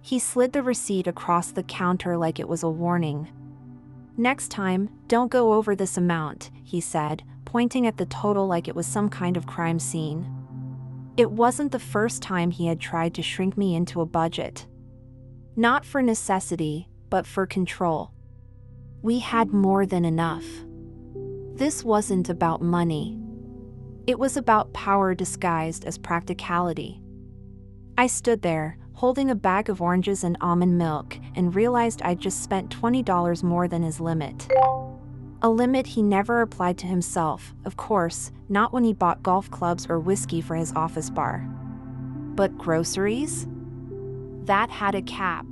He slid the receipt across the counter like it was a warning. "Next time, don't go over this amount," he said, pointing at the total like it was some kind of crime scene. It wasn't the first time he had tried to shrink me into a budget. Not for necessity, but for control. We had more than enough. This wasn't about money. It was about power disguised as practicality. I stood there, holding a bag of oranges and almond milk, and realized I'd just spent $20 more than his limit. A limit he never applied to himself, of course, not when he bought golf clubs or whiskey for his office bar. But groceries? That had a cap.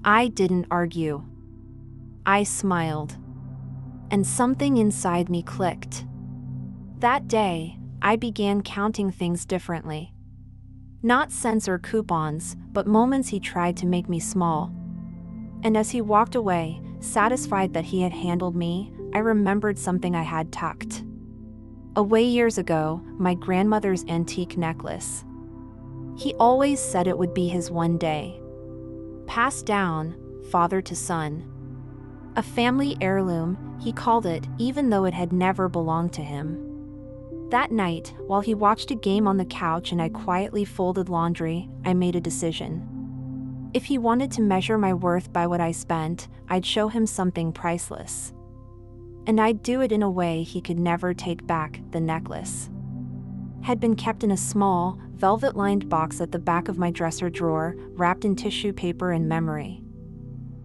I didn't argue. I smiled. And something inside me clicked. That day, I began counting things differently. Not cents or coupons, but moments he tried to make me small. And as he walked away, satisfied that he had handled me, I remembered something I had tucked away years ago, my grandmother's antique necklace. He always said it would be his one day. Passed down, father to son. A family heirloom, he called it, even though it had never belonged to him. That night, while he watched a game on the couch and I quietly folded laundry, I made a decision. If he wanted to measure my worth by what I spent, I'd show him something priceless. And I'd do it in a way he could never take back. The necklace had been kept in a small, velvet-lined box at the back of my dresser drawer, wrapped in tissue paper and memory.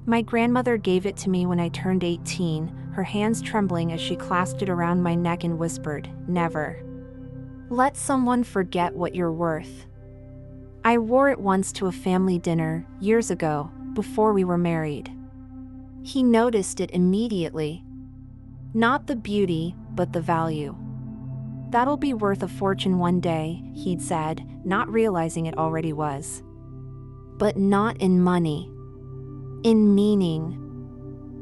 My grandmother gave it to me when I turned 18, her hands trembling as she clasped it around my neck and whispered, "Never let someone forget what you're worth." I wore it once to a family dinner, years ago, before we were married. He noticed it immediately. Not the beauty, but the value. "That'll be worth a fortune one day," he'd said, not realizing it already was. But not in money. In meaning.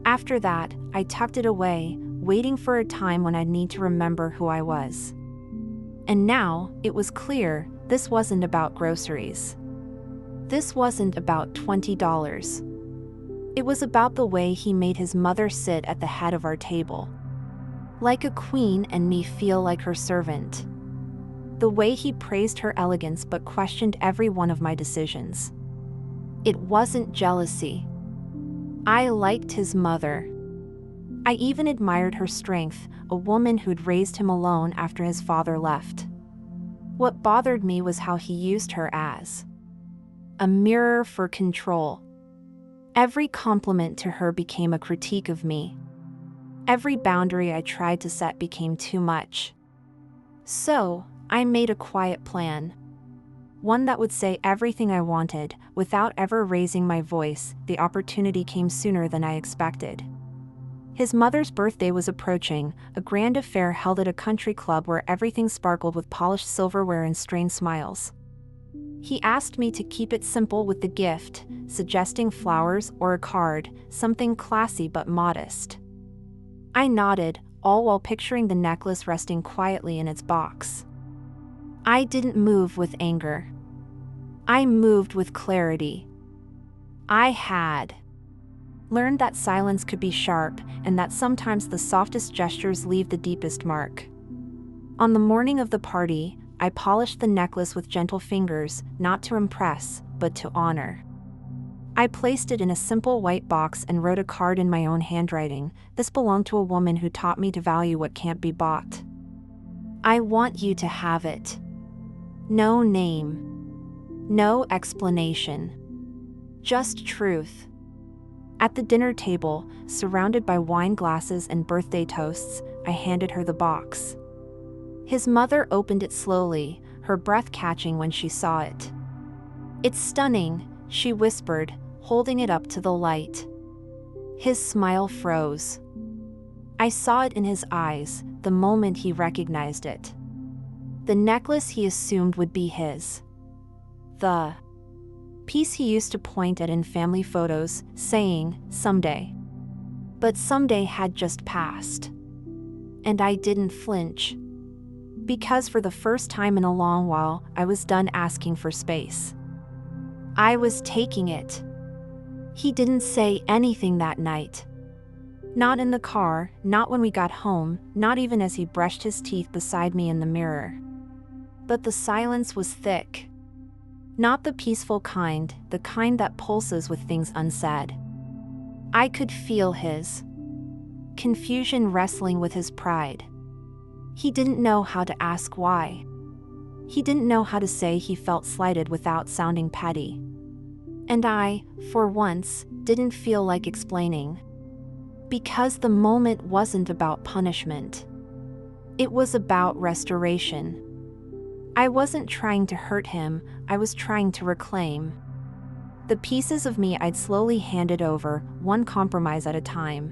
After that, I tucked it away, waiting for a time when I'd need to remember who I was. And now, it was clear, this wasn't about groceries. This wasn't about $20. It was about the way he made his mother sit at the head of our table. Like a queen and me feel like her servant. The way he praised her elegance but questioned every one of my decisions. It wasn't jealousy. I liked his mother. I even admired her strength, a woman who'd raised him alone after his father left. What bothered me was how he used her as a mirror for control. Every compliment to her became a critique of me. Every boundary I tried to set became too much. So, I made a quiet plan. One that would say everything I wanted, without ever raising my voice. The opportunity came sooner than I expected. His mother's birthday was approaching, a grand affair held at a country club where everything sparkled with polished silverware and strained smiles. He asked me to keep it simple with the gift, suggesting flowers or a card, something classy but modest. I nodded, all while picturing the necklace resting quietly in its box. I didn't move with anger. I moved with clarity. I had learned that silence could be sharp and that sometimes the softest gestures leave the deepest mark. On the morning of the party, I polished the necklace with gentle fingers, not to impress, but to honor. I placed it in a simple white box and wrote a card in my own handwriting. "This belonged to a woman who taught me to value what can't be bought. I want you to have it." No name. No explanation. Just truth. At the dinner table, surrounded by wine glasses and birthday toasts, I handed her the box. His mother opened it slowly, her breath catching when she saw it. "It's stunning," she whispered, holding it up to the light. His smile froze. I saw it in his eyes, the moment he recognized it. The necklace he assumed would be his. The piece he used to point at in family photos, saying, "Someday." But someday had just passed. And I didn't flinch. Because for the first time in a long while, I was done asking for space. I was taking it. He didn't say anything that night. Not in the car, not when we got home, not even as he brushed his teeth beside me in the mirror. But the silence was thick. Not the peaceful kind, the kind that pulses with things unsaid. I could feel his confusion wrestling with his pride. He didn't know how to ask why. He didn't know how to say he felt slighted without sounding petty. And I, for once, didn't feel like explaining. Because the moment wasn't about punishment. It was about restoration. I wasn't trying to hurt him, I was trying to reclaim the pieces of me I'd slowly handed over, one compromise at a time.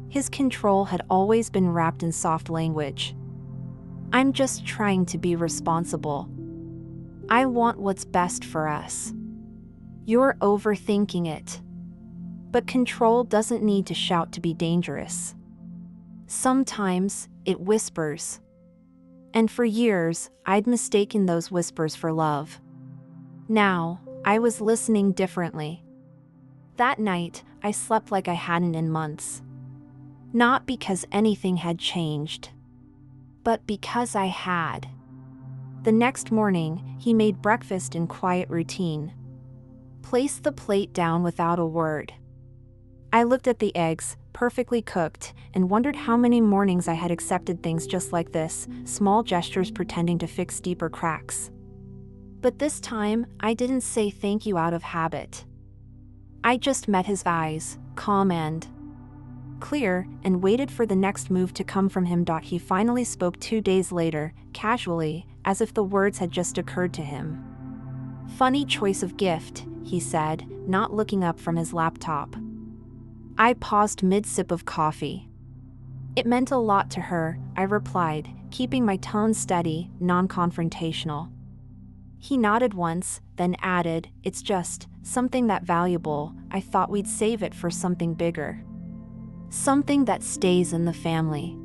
His control had always been wrapped in soft language. I'm just trying to be responsible. I want what's best for us. You're overthinking it. But control doesn't need to shout to be dangerous. Sometimes, it whispers. And for years, I'd mistaken those whispers for love. Now, I was listening differently. That night, I slept like I hadn't in months. Not because anything had changed, but because I had. The next morning, he made breakfast in quiet routine. Placed the plate down without a word. I looked at the eggs, perfectly cooked, and wondered how many mornings I had accepted things just like this, small gestures pretending to fix deeper cracks. But this time, I didn't say thank you out of habit. I just met his eyes, calm and clear, and waited for the next move to come from him. He finally spoke 2 days later, casually, as if the words had just occurred to him. Funny choice of gift, he said, not looking up from his laptop. I paused mid-sip of coffee. It meant a lot to her, I replied, keeping my tone steady, non-confrontational. He nodded once, then added, it's just something that valuable, I thought we'd save it for something bigger. Something that stays in the family.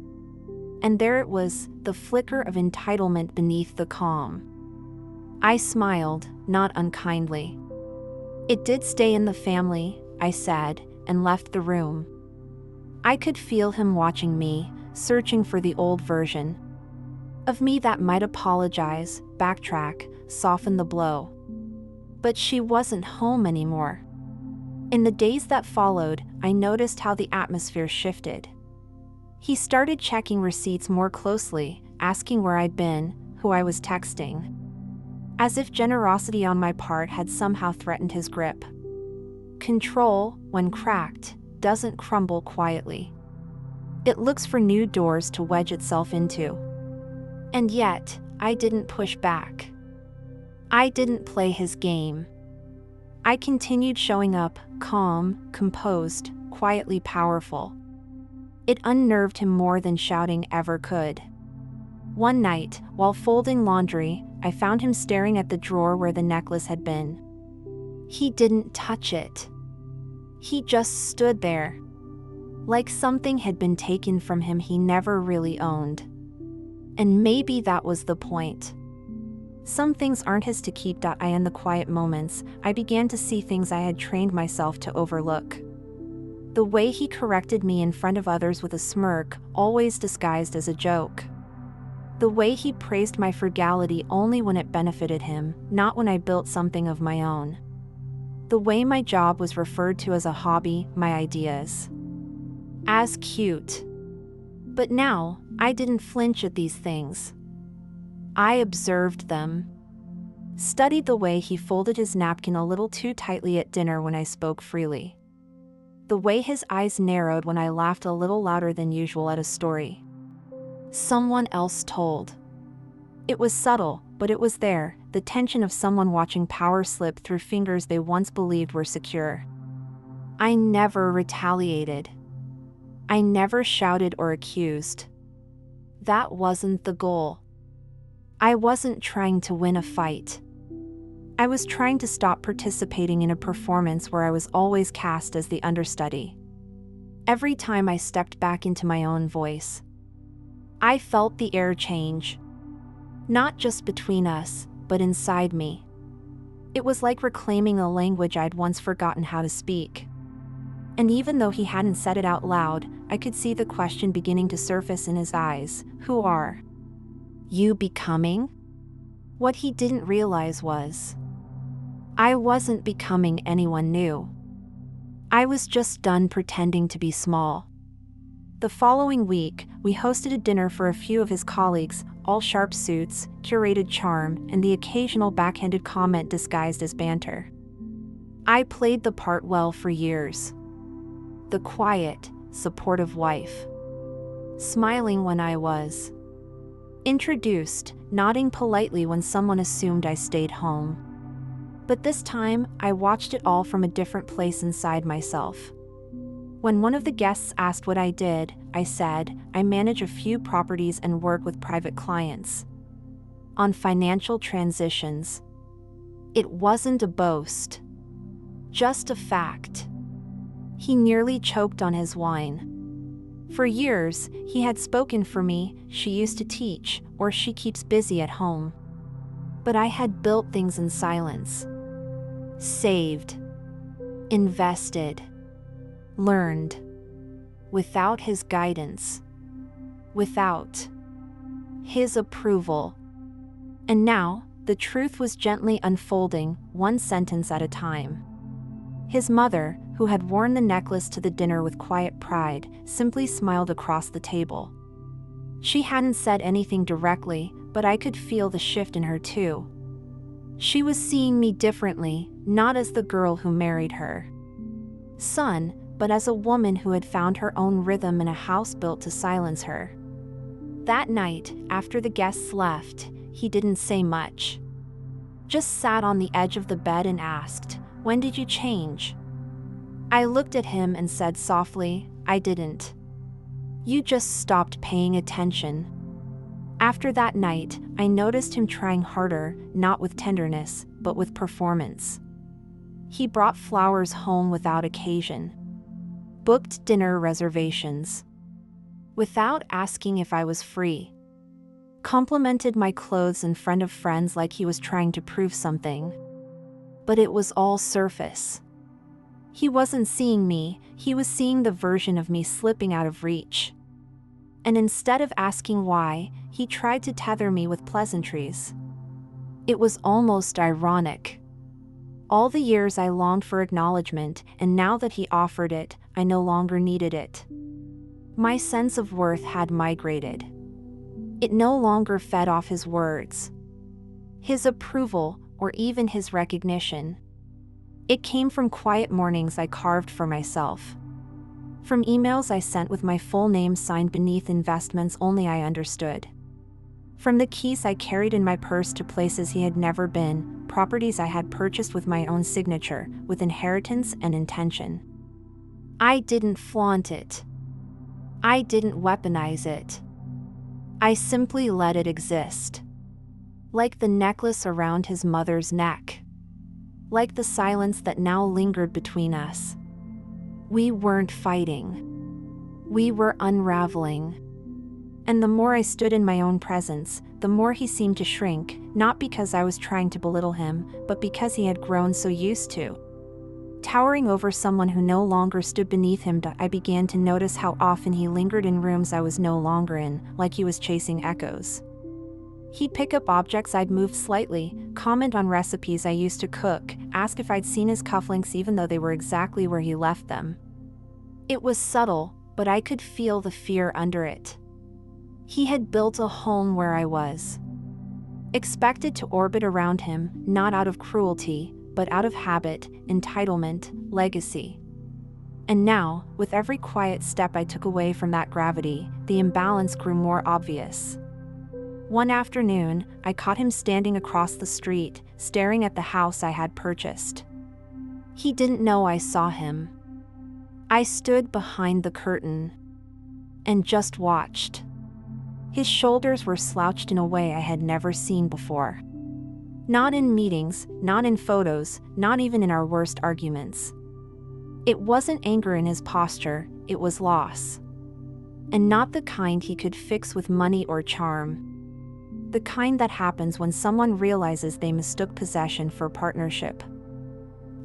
And there it was, the flicker of entitlement beneath the calm. I smiled, not unkindly. It did stay in the family, I said, and left the room. I could feel him watching me, searching for the old version of me that might apologize, backtrack, soften the blow. But she wasn't home anymore. In the days that followed, I noticed how the atmosphere shifted. He started checking receipts more closely, asking where I'd been, who I was texting. As if generosity on my part had somehow threatened his grip. Control, when cracked, doesn't crumble quietly. It looks for new doors to wedge itself into. And yet, I didn't push back. I didn't play his game. I continued showing up, calm, composed, quietly powerful. It unnerved him more than shouting ever could. One night, while folding laundry, I found him staring at the drawer where the necklace had been. He didn't touch it. He just stood there. Like something had been taken from him he never really owned. And maybe that was the point. Some things aren't his to keep. In the quiet moments, I began to see things I had trained myself to overlook. The way he corrected me in front of others with a smirk, always disguised as a joke. The way he praised my frugality only when it benefited him, not when I built something of my own. The way my job was referred to as a hobby, my ideas as cute. But now, I didn't flinch at these things. I observed them. Studied the way he folded his napkin a little too tightly at dinner when I spoke freely. The way his eyes narrowed when I laughed a little louder than usual at a story someone else told. It was subtle, but it was there, the tension of someone watching power slip through fingers they once believed were secure. I never retaliated. I never shouted or accused. That wasn't the goal. I wasn't trying to win a fight. I was trying to stop participating in a performance where I was always cast as the understudy. Every time I stepped back into my own voice, I felt the air change. Not just between us, but inside me. It was like reclaiming a language I'd once forgotten how to speak. And even though he hadn't said it out loud, I could see the question beginning to surface in his eyes. Who are you becoming? What he didn't realize was, I wasn't becoming anyone new. I was just done pretending to be small. The following week, we hosted a dinner for a few of his colleagues, all sharp suits, curated charm, and the occasional backhanded comment disguised as banter. I played the part well for years. The quiet, supportive wife. Smiling when I was introduced, nodding politely when someone assumed I stayed home. But this time, I watched it all from a different place inside myself. When one of the guests asked what I did, I said, I manage a few properties and work with private clients on financial transitions. It wasn't a boast, just a fact. He nearly choked on his wine. For years, he had spoken for me, she used to teach, or she keeps busy at home. But I had built things in silence. Saved. Invested. Learned. Without his guidance. Without his approval. And now, the truth was gently unfolding, one sentence at a time. His mother, who had worn the necklace to the dinner with quiet pride, simply smiled across the table. She hadn't said anything directly, but I could feel the shift in her too. She was seeing me differently, not as the girl who married her son, but as a woman who had found her own rhythm in a house built to silence her. That night, after the guests left, he didn't say much. Just sat on the edge of the bed and asked, "When did you change?" I looked at him and said softly, "I didn't. You just stopped paying attention." After that night, I noticed him trying harder, not with tenderness, but with performance. He brought flowers home without occasion. Booked dinner reservations without asking if I was free. Complimented my clothes in front of friends like he was trying to prove something. But it was all surface. He wasn't seeing me, he was seeing the version of me slipping out of reach. And instead of asking why, he tried to tether me with pleasantries. It was almost ironic. All the years I longed for acknowledgement, and now that he offered it, I no longer needed it. My sense of worth had migrated. It no longer fed off his words, his approval, or even his recognition. It came from quiet mornings I carved for myself. From emails I sent with my full name signed beneath investments only I understood. From the keys I carried in my purse to places he had never been, properties I had purchased with my own signature, with inheritance and intention. I didn't flaunt it. I didn't weaponize it. I simply let it exist. Like the necklace around his mother's neck. Like the silence that now lingered between us. We weren't fighting. We were unraveling. And the more I stood in my own presence, the more he seemed to shrink, not because I was trying to belittle him, but because he had grown so used to towering over someone who no longer stood beneath him. I began to notice how often he lingered in rooms I was no longer in, like he was chasing echoes. He'd pick up objects I'd moved slightly, comment on recipes I used to cook, ask if I'd seen his cufflinks even though they were exactly where he left them. It was subtle, but I could feel the fear under it. He had built a home where I was expected to orbit around him, not out of cruelty, but out of habit, entitlement, legacy. And now, with every quiet step I took away from that gravity, the imbalance grew more obvious. One afternoon, I caught him standing across the street, staring at the house I had purchased. He didn't know I saw him. I stood behind the curtain and just watched. His shoulders were slouched in a way I had never seen before. Not in meetings, not in photos, not even in our worst arguments. It wasn't anger in his posture, it was loss. And not the kind he could fix with money or charm. The kind that happens when someone realizes they mistook possession for partnership.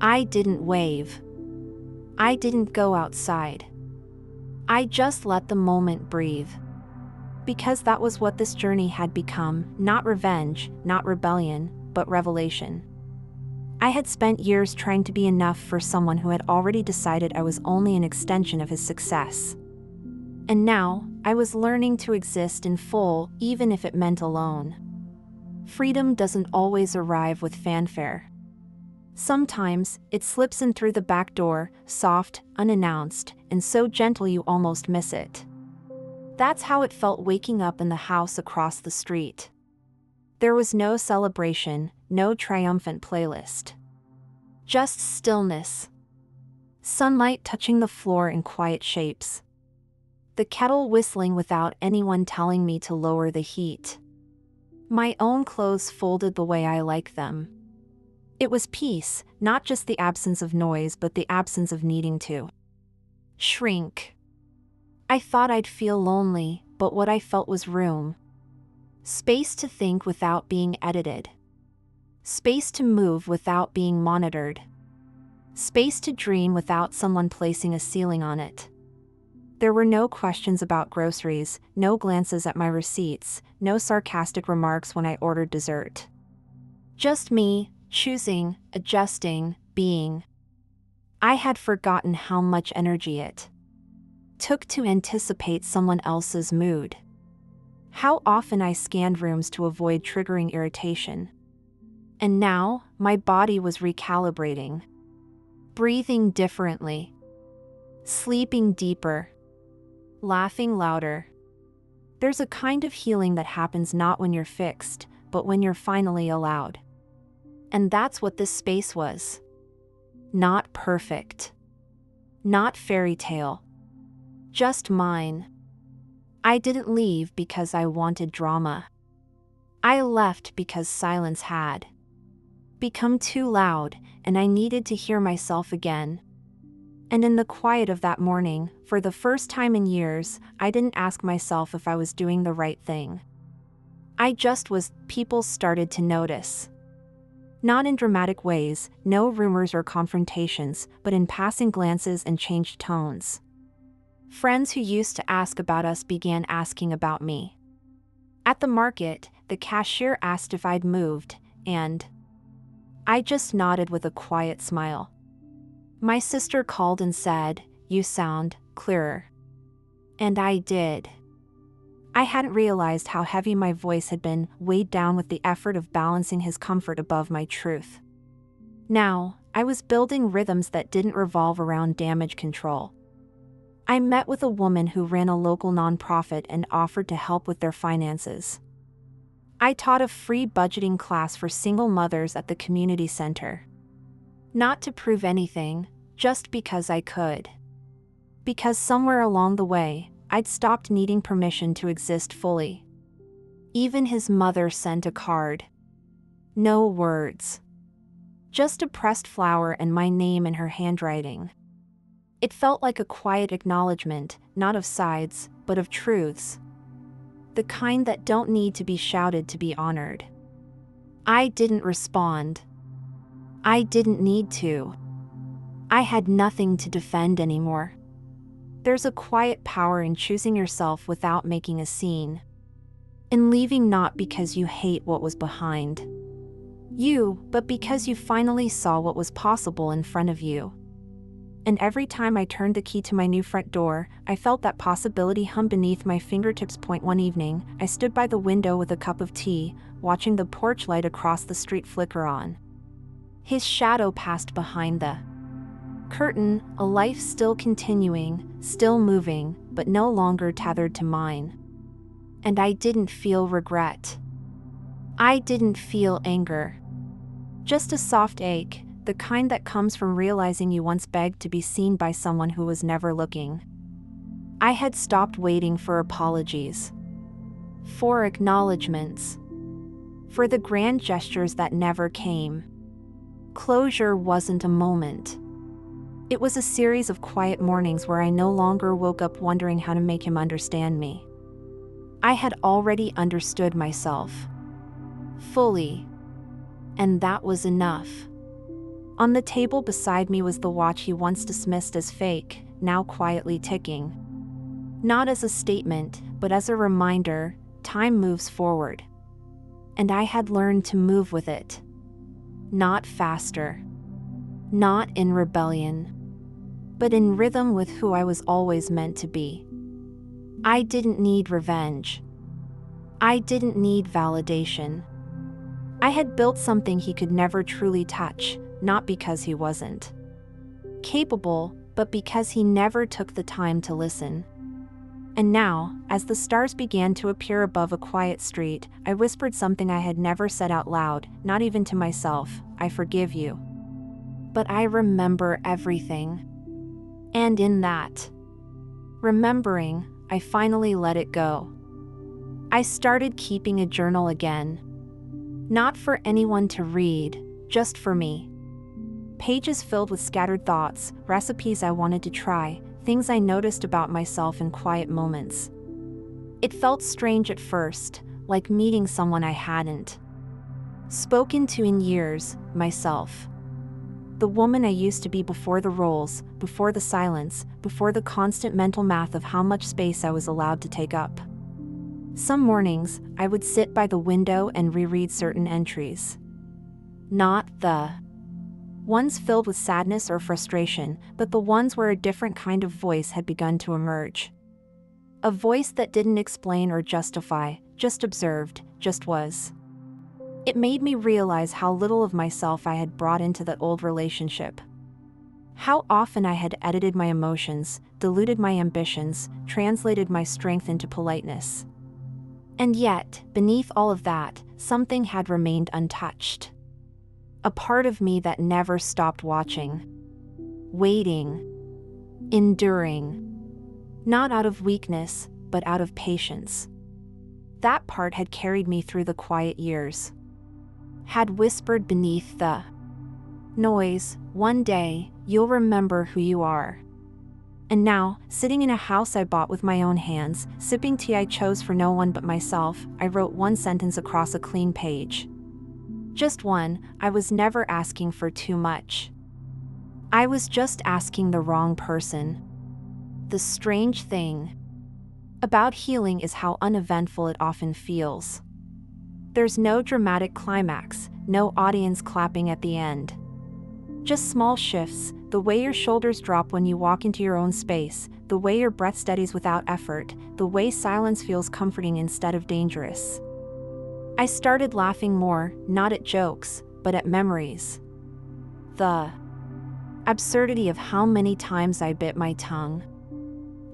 I didn't wave. I didn't go outside. I just let the moment breathe. Because that was what this journey had become, not revenge, not rebellion, but revelation. I had spent years trying to be enough for someone who had already decided I was only an extension of his success. And now, I was learning to exist in full, even if it meant alone. Freedom doesn't always arrive with fanfare. Sometimes, it slips in through the back door, soft, unannounced, and so gentle you almost miss it. That's how it felt waking up in the house across the street. There was no celebration, no triumphant playlist. Just stillness. Sunlight touching the floor in quiet shapes. The kettle whistling without anyone telling me to lower the heat. My own clothes folded the way I like them. It was peace, not just the absence of noise but the absence of needing to shrink. I thought I'd feel lonely, but what I felt was room. Space to think without being edited. Space to move without being monitored. Space to dream without someone placing a ceiling on it. There were no questions about groceries, no glances at my receipts, no sarcastic remarks when I ordered dessert. Just me, choosing, adjusting, being. I had forgotten how much energy it took to anticipate someone else's mood. How often I scanned rooms to avoid triggering irritation. And now, my body was recalibrating. Breathing differently. Sleeping deeper. Laughing louder. There's a kind of healing that happens not when you're fixed, but when you're finally allowed. And that's what this space was. Not perfect. Not fairy tale. Just mine. I didn't leave because I wanted drama. I left because silence had become too loud, and I needed to hear myself again. And in the quiet of that morning, for the first time in years, I didn't ask myself if I was doing the right thing. I just was. People started to notice. Not in dramatic ways, no rumors or confrontations, but in passing glances and changed tones. Friends who used to ask about us began asking about me. At the market, the cashier asked if I'd moved, and I just nodded with a quiet smile. My sister called and said, "You sound clearer." And I did. I hadn't realized how heavy my voice had been, weighed down with the effort of balancing his comfort above my truth. Now, I was building rhythms that didn't revolve around damage control. I met with a woman who ran a local nonprofit and offered to help with their finances. I taught a free budgeting class for single mothers at the community center. Not to prove anything, just because I could. Because somewhere along the way, I'd stopped needing permission to exist fully. Even his mother sent a card. No words. Just a pressed flower and my name in her handwriting. It felt like a quiet acknowledgement, not of sides, but of truths. The kind that don't need to be shouted to be honored. I didn't respond. I didn't need to. I had nothing to defend anymore. There's a quiet power in choosing yourself without making a scene. In leaving not because you hate what was behind you, but because you finally saw what was possible in front of you. And every time I turned the key to my new front door, I felt that possibility hum beneath my fingertips. One evening, I stood by the window with a cup of tea, watching the porch light across the street flicker on. His shadow passed behind the curtain, a life still continuing, still moving, but no longer tethered to mine. And I didn't feel regret. I didn't feel anger. Just a soft ache, the kind that comes from realizing you once begged to be seen by someone who was never looking. I had stopped waiting for apologies. For acknowledgements. For the grand gestures that never came. Closure wasn't a moment. It was a series of quiet mornings where I no longer woke up wondering how to make him understand me. I had already understood myself. fully. And that was enough. On the table beside me was the watch he once dismissed as fake, now quietly ticking. Not as a statement, but as a reminder, time moves forward. And I had learned to move with it. Not faster. Not in rebellion. But in rhythm with who I was always meant to be. I didn't need revenge. I didn't need validation. I had built something he could never truly touch, not because he wasn't capable, but because he never took the time to listen. And now, as the stars began to appear above a quiet street, I whispered something I had never said out loud, not even to myself: I forgive you. But I remember everything. And in that remembering, I finally let it go. I started keeping a journal again. Not for anyone to read, just for me. Pages filled with scattered thoughts, recipes I wanted to try, things I noticed about myself in quiet moments. It felt strange at first, like meeting someone I hadn't spoken to in years, myself. The woman I used to be before the roles, before the silence, before the constant mental math of how much space I was allowed to take up. Some mornings, I would sit by the window and reread certain entries. Not the ones filled with sadness or frustration, but the ones where a different kind of voice had begun to emerge. A voice that didn't explain or justify, just observed, just was. It made me realize how little of myself I had brought into that old relationship. How often I had edited my emotions, diluted my ambitions, translated my strength into politeness. And yet, beneath all of that, something had remained untouched. A part of me that never stopped watching. Waiting. Enduring. Not out of weakness, but out of patience. That part had carried me through the quiet years. Had whispered beneath the noise, one day, you'll remember who you are. And now, sitting in a house I bought with my own hands, sipping tea I chose for no one but myself, I wrote one sentence across a clean page. Just one. I was never asking for too much. I was just asking the wrong person. The strange thing about healing is how uneventful it often feels. There's no dramatic climax, no audience clapping at the end. Just small shifts, the way your shoulders drop when you walk into your own space, the way your breath steadies without effort, the way silence feels comforting instead of dangerous. I started laughing more, not at jokes, but at memories. The absurdity of how many times I bit my tongue.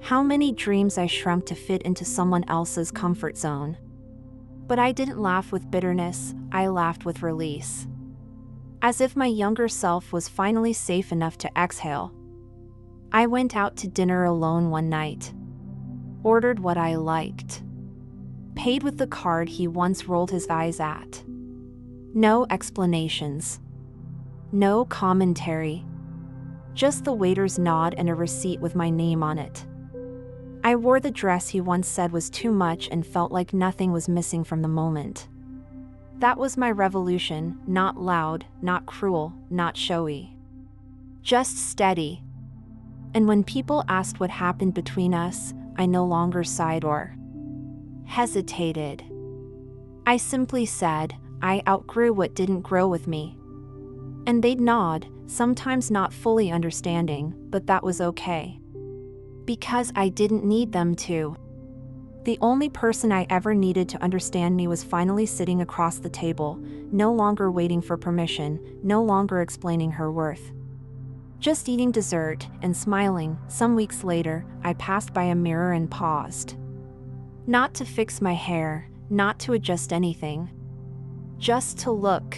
How many dreams I shrunk to fit into someone else's comfort zone. But I didn't laugh with bitterness, I laughed with release. As if my younger self was finally safe enough to exhale. I went out to dinner alone one night. Ordered what I liked. Paid with the card he once rolled his eyes at. No explanations. No commentary. Just the waiter's nod and a receipt with my name on it. I wore the dress he once said was too much and felt like nothing was missing from the moment. That was my revolution, not loud, not cruel, not showy. Just steady. And when people asked what happened between us, I no longer sighed or hesitated. I simply said, I outgrew what didn't grow with me. And they'd nod, sometimes not fully understanding, but that was okay. Because I didn't need them to. The only person I ever needed to understand me was finally sitting across the table, no longer waiting for permission, no longer explaining her worth. Just eating dessert and smiling. Some weeks later, I passed by a mirror and paused. Not to fix my hair, not to adjust anything. Just to look.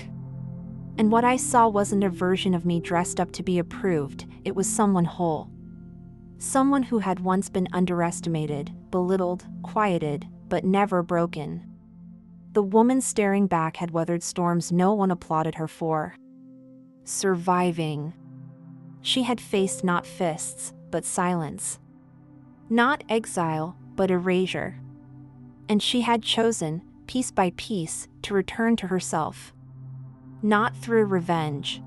And what I saw wasn't a version of me dressed up to be approved, it was someone whole. Someone who had once been underestimated, belittled, quieted, but never broken. The woman staring back had weathered storms no one applauded her for. Surviving. She had faced not fists, but silence. Not exile, but erasure. And she had chosen, piece by piece, to return to herself. Not through revenge.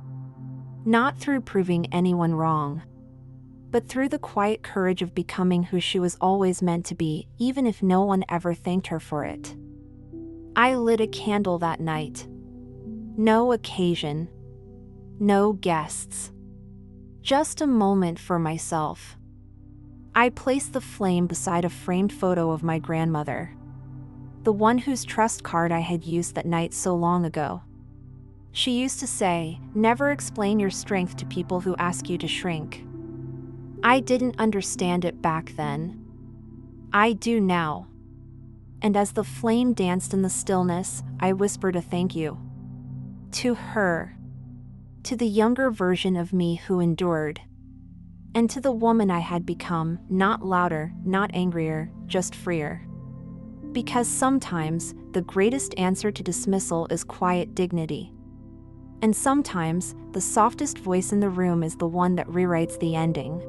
Not through proving anyone wrong. But through the quiet courage of becoming who she was always meant to be, even if no one ever thanked her for it. I lit a candle that night. No occasion. No guests. Just a moment for myself. I placed the flame beside a framed photo of my grandmother. The one whose trust card I had used that night so long ago. She used to say, "Never explain your strength to people who ask you to shrink." I didn't understand it back then. I do now. And as the flame danced in the stillness, I whispered a thank you. To her. To the younger version of me who endured. And to the woman I had become, not louder, not angrier, just freer. Because sometimes, the greatest answer to dismissal is quiet dignity. And sometimes, the softest voice in the room is the one that rewrites the ending.